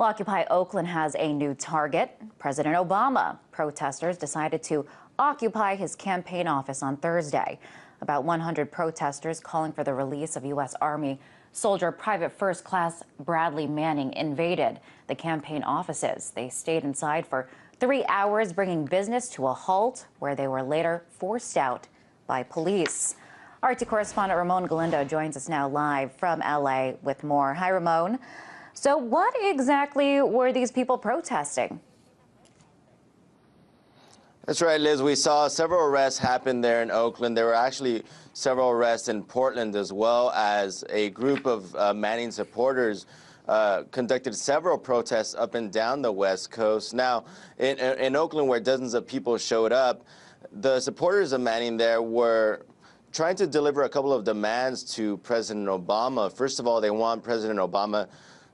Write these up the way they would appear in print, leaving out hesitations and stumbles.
Well, Occupy Oakland has a new target. President Obama. Protesters decided to occupy his campaign office on Thursday. About 100 protesters calling for the release of U.S. Army soldier Private First Class Bradley Manning invaded the campaign offices. They stayed inside for 3 hours, bringing business to a halt, where they were later forced out by police. RT correspondent Ramon Galindo joins us now live from L.A. with more. Hi, Ramon. So what exactly were these people protesting? That's right, Liz. We saw several arrests happen there in Oakland. There were actually several arrests in Portland, as well as a group of Manning supporters conducted several protests up and down the West Coast. Now, in Oakland, where dozens of people showed up, the supporters of Manning there were trying to deliver a couple of demands to President Obama. First of all, they want President Obama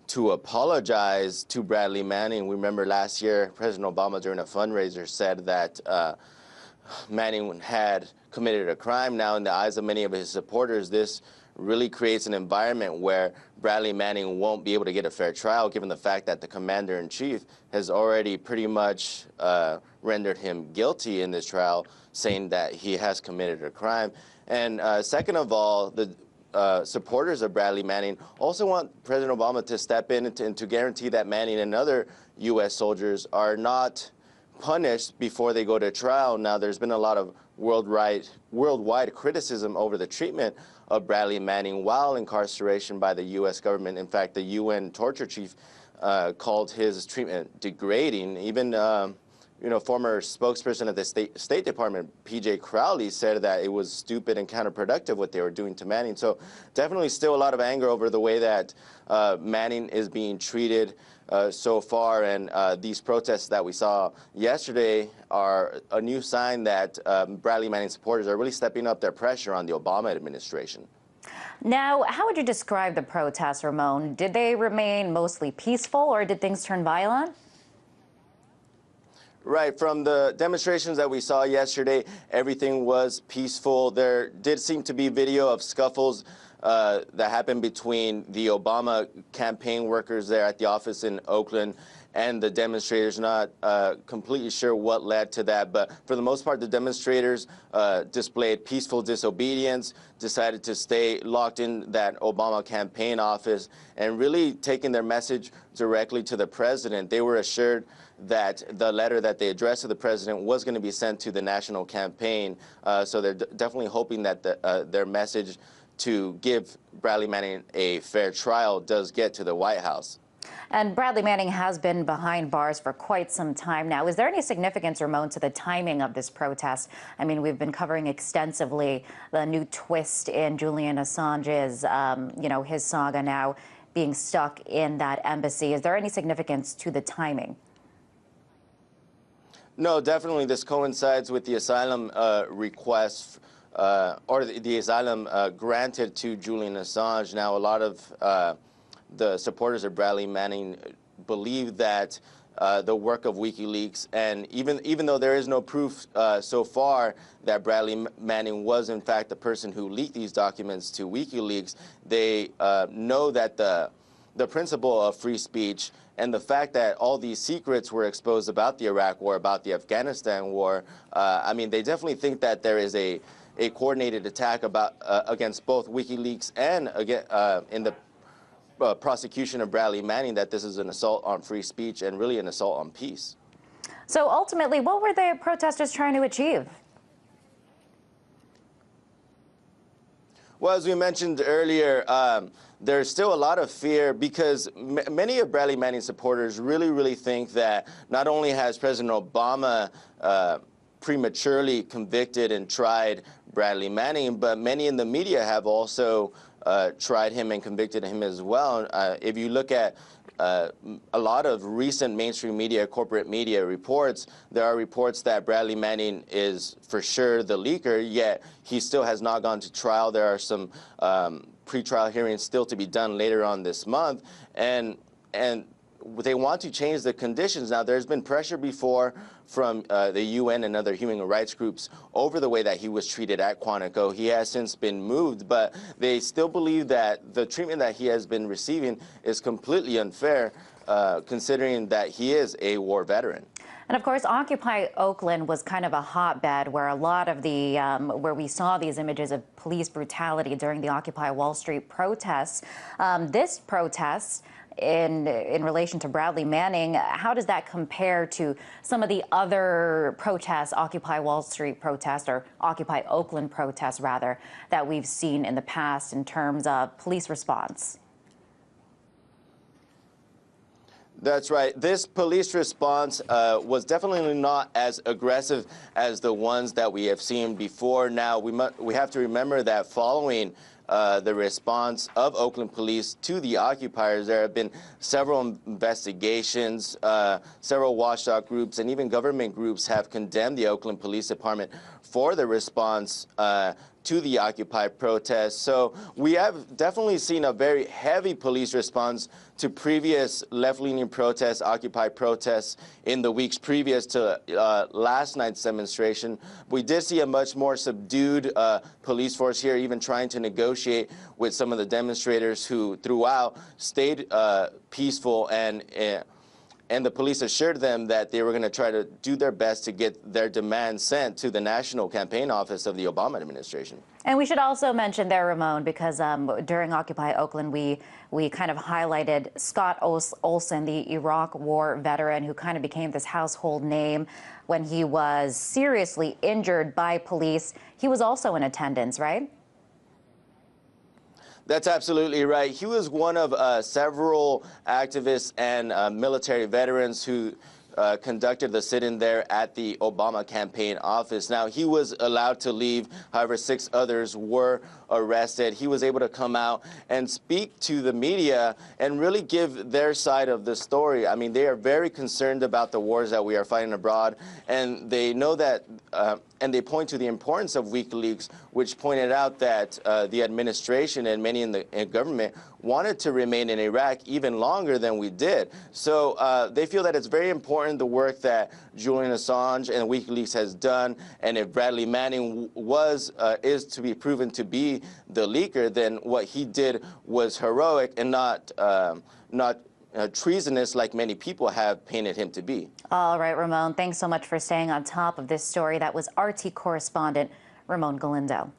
to apologize to Bradley Manning. We remember last year, President Obama, during a fundraiser, said that Manning had committed a crime. Now, in the eyes of many of his supporters, this really creates an environment where Bradley Manning won't be able to get a fair trial, given the fact that the commander-in-chief has already pretty much rendered him guilty in this trial, saying that he has committed a crime. And second of all, the supporters of Bradley Manning also want President Obama to step in and to guarantee that Manning and other U.S. soldiers are not punished before they go to trial. Now, there's been a lot of worldwide criticism over the treatment of Bradley Manning while incarceration by the U.S. government. In fact, the UN torture chief called his treatment degrading. Even former spokesperson of the State Department, P.J. Crowley, said that it was stupid and counterproductive what they were doing to Manning. So definitely still a lot of anger over the way that Manning is being treated so far. And these protests that we saw yesterday are a new sign that Bradley Manning supporters are really stepping up their pressure on the Obama administration. Now, how would you describe the protests, Ramon? Did they remain mostly peaceful, or did things turn violent? Right. From the demonstrations that we saw yesterday, everything was peaceful. There did seem to be video of scuffles that happened between the Obama campaign workers there at the office in Oakland and the demonstrators. Not completely sure what led to that, but for the most part, the demonstrators displayed peaceful disobedience, decided to stay locked in that Obama campaign office, and really taking their message directly to the president. They were assured that the letter that they addressed to the president was going to be sent to the national campaign. So they're definitely hoping that their message to give Bradley Manning a fair trial does get to the White House. And Bradley Manning has been behind bars for quite some time now. Is there any significance, Ramon, to the timing of this protest? I mean, we've been covering extensively the new twist in Julian Assange's, his saga now being stuck in that embassy. Is there any significance to the timing? No, definitely this coincides with the asylum request or the asylum granted to Julian Assange. Now, a lot of the supporters of Bradley Manning believe that the work of WikiLeaks, and even though there is no proof so far that Bradley Manning was in fact the person who leaked these documents to WikiLeaks, they know that the principle of free speech and the fact that all these secrets were exposed about the Iraq War, about the Afghanistan War, I mean, they definitely think that there is a coordinated attack against both WikiLeaks and in the prosecution of Bradley Manning, that this is an assault on free speech and really an assault on peace. So ultimately, what were the protesters trying to achieve? Well, as we mentioned earlier, there's still a lot of fear because many of Bradley Manning's supporters really think that not only has President Obama prematurely convicted and tried Bradley Manning, but many in the media have also tried him and convicted him as well. If you look at a lot of recent mainstream media, corporate media reports, there are reports that Bradley Manning is for sure the leaker, yet he still has not gone to trial. There are some pretrial hearings still to be done later on this month, and they want to change the conditions. Now, there's been pressure before from the UN and other human rights groups over the way that he was treated at Quantico. He has since been moved, but they still believe that the treatment that he has been receiving is completely unfair. considering that he is a war veteran. And of course, Occupy Oakland was kind of a hotbed where a lot of the, where we saw these images of police brutality during the Occupy Wall Street protests. This protest, in relation to Bradley Manning, how does that compare to some of the other protests, Occupy Wall Street protests, or Occupy Oakland protests, rather, that we've seen in the past in terms of police response? That's right. This police response was definitely not as aggressive as the ones that we have seen before. Now, we have to remember that following the response of Oakland police to the occupiers, there have been several investigations, several watchdog groups, and even government groups have condemned the Oakland Police Department for the response to the Occupy protests. So we have definitely seen a very heavy police response to previous left-leaning protests, Occupy protests in the weeks previous to last night's demonstration. We did see a much more subdued police force here, even trying to negotiate with some of the demonstrators who throughout stayed peaceful, and the police assured them that they were going to try to do their best to get their demands sent to the National Campaign Office of the Obama administration. And we should also mention there, Ramon, because during Occupy Oakland, we kind of highlighted Scott Olson, the Iraq War veteran who kind of became this household name when he was seriously injured by police. He was also in attendance, right? That's absolutely right. He was one of several activists and military veterans who conducted the sit-in there at the Obama campaign office. Now, he was allowed to leave. However, 6 others were arrested. He was able to come out and speak to the media and really give their side of the story. I mean, they are very concerned about the wars that we are fighting abroad, and they know that, and they point to the importance of WikiLeaks, which pointed out that the administration and many in the government wanted to remain in Iraq even longer than we did. So they feel that it's very important, the work that Julian Assange and WikiLeaks has done, and if Bradley Manning is to be proven to be the leaker, then what he did was heroic and not treasonous like many people have painted him to be. All right, Ramon, thanks so much for staying on top of this story. That was RT correspondent Ramon Galindo.